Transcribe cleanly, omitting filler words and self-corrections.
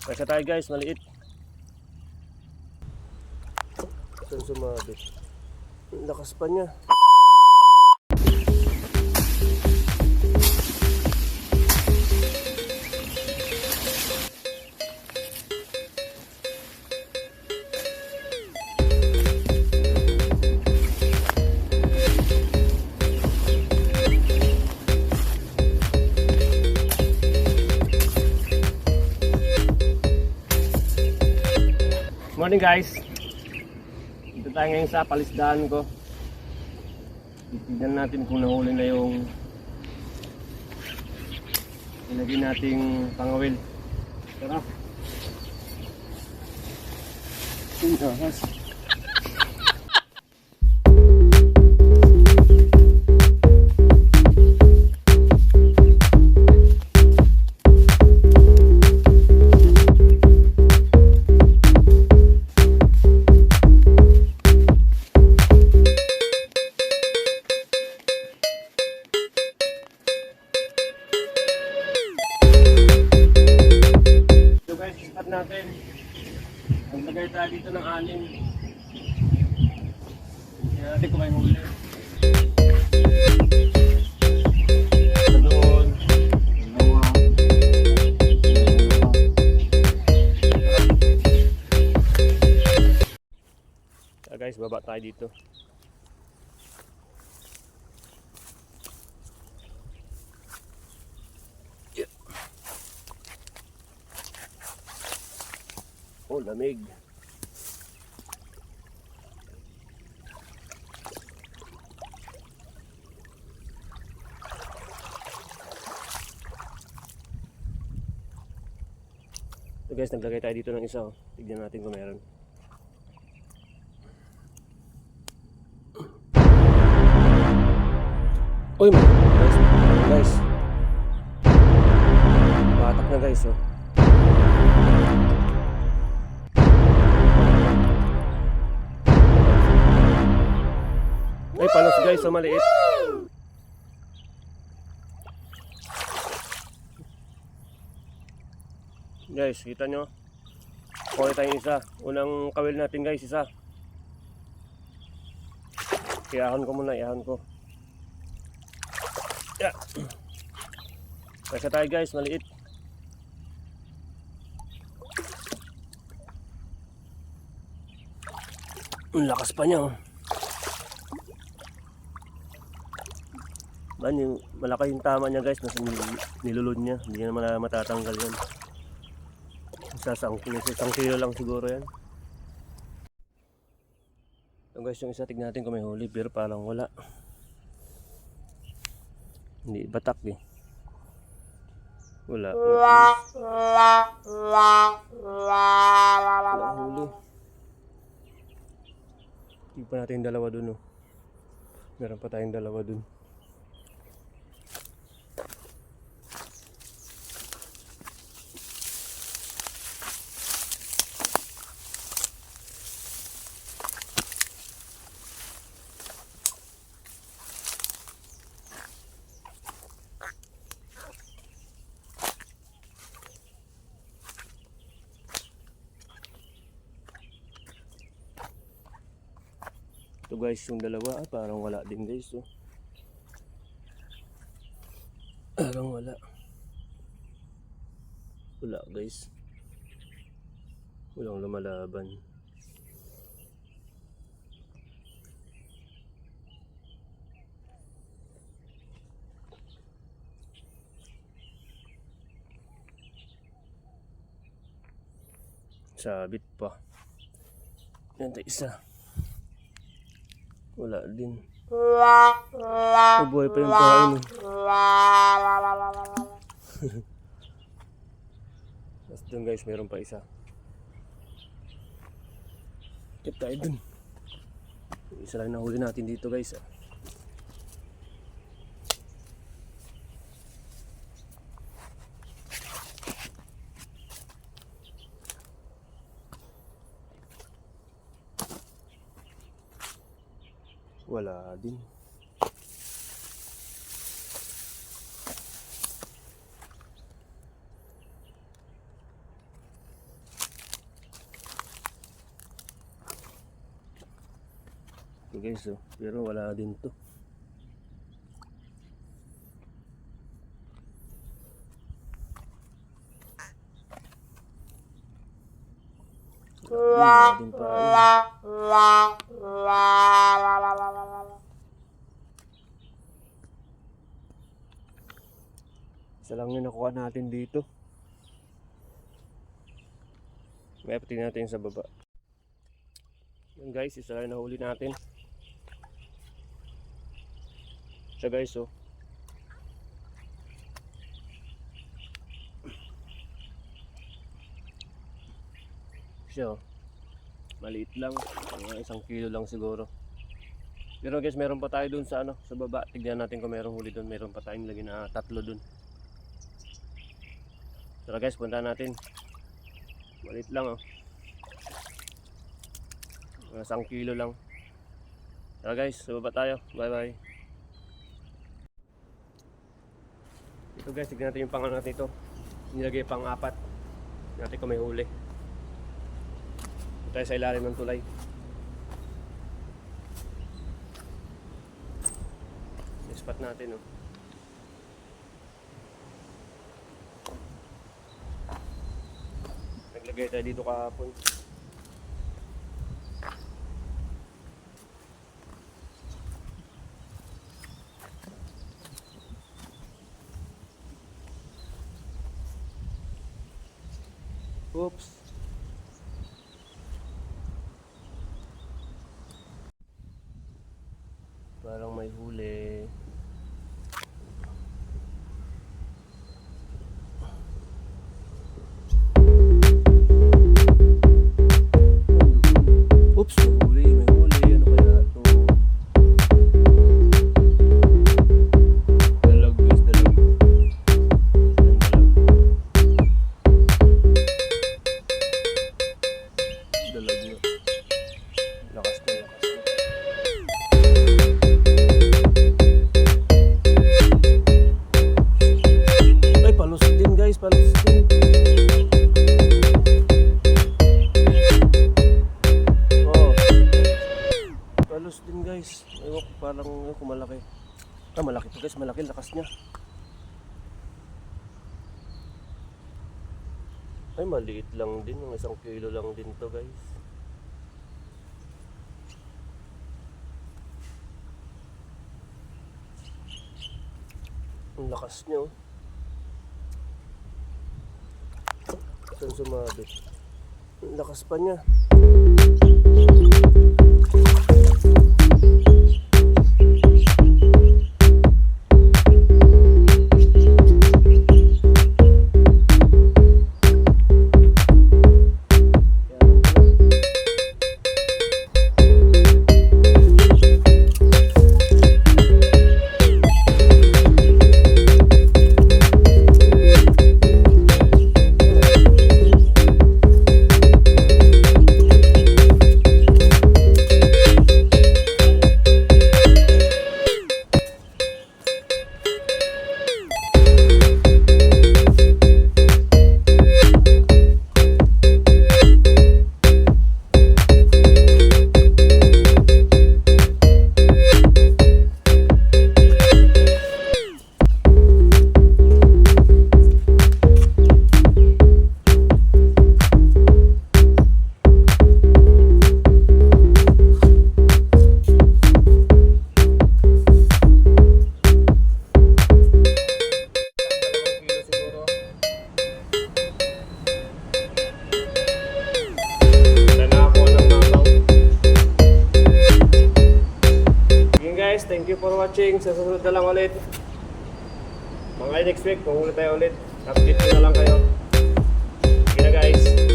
Kaya tayo guys, maliit. Saan sumabit? Ang lakas pa niya. Morning guys. Dito tayo ngayon sa palisdaan ko. Titignan natin kung nahuli na yung ilagay nating pangawil. Tara. Ahas. Natin. Maglagay tayo dito ng anin. Kaya natin kung may huli. Doon. Kaya guys, baba tayo dito. Oh, lamig. So guys, naglagay tayo dito ng isa. Tignan natin kung meron. Uy, guys. Batak na guys, oh. Ay, palos guys, so maliit. Guys, kita nyo. Kuha tayong isa. Unang kawil natin guys, isa. Iahon ko muna, iahon ko. Yeah. Kaya tayo guys, maliit. Ang lakas pa niya, oh. Man, yung malaki yung tama niya guys, nasa nilulod niya, hindi naman matatanggal yan. Isang kilo lang siguro yan. So guys, yung isa tignan natin kung may huli, pero parang wala. Hindi, batak eh. Wala huli. Tignan pa natin yung dalawa dun, oh. Meron pa tayong dalawa dun. Ito guys, yung dalawa parang wala din guys, oh. Parang wala guys, walang lumalaban. Sabit pa yan tayo isa. Wala din. Buhay pa yung pahain. Tapos dun guys, meron pa isa. Kip tayo dun. Isa lang nahuli natin dito guys. Wala din. guys, oh. Pero wala din to. Wala din pa. Isa lang yung nakuha natin dito. May tingnan natin sa baba. Yan guys, isa lang nahuli natin. Siya guys, oh. Siya, oh. Maliit lang, mga 1 kilo lang siguro. Pero guys, meron pa tayo dun sa ano, sa baba. Tignan natin kung meron huli dun. Meron pa tayong lagi na 3 dun. Tara guys, punta natin. Maliit lang, oh. Mga 1 kilo lang. Tara guys, sa baba tayo. Bye bye. Ito guys, tignan natin yung pangalan natin ito. Nilagay pang 4. Tignan natin kung may huli. Ito tayo sa ilalim ng tulay. Yung spot natin, oh. Naglagay tayo dito kahapon. Oops. Parang may huli. Oops, may huli, may huli. Ano kaya ito? Dalag guys, dalag. Yan, dalag. Dalag nyo. Lakas na, lakas na. Ay, palos din guys, palos din. Palos din guys. Ewan ko, parang kung malaki. Ah, malaki to guys, malaki, lakas niya. Ay, maliit lang din, mga 1 kilo lang din to guys. Ang lakas niya, oh. Saan sumabit? Ang lakas pa niya. Thank you for watching. Sa susunod na lang ulit. Mga next week, kung ulit tayo ulit, update ko na lang kayo. Sige na guys.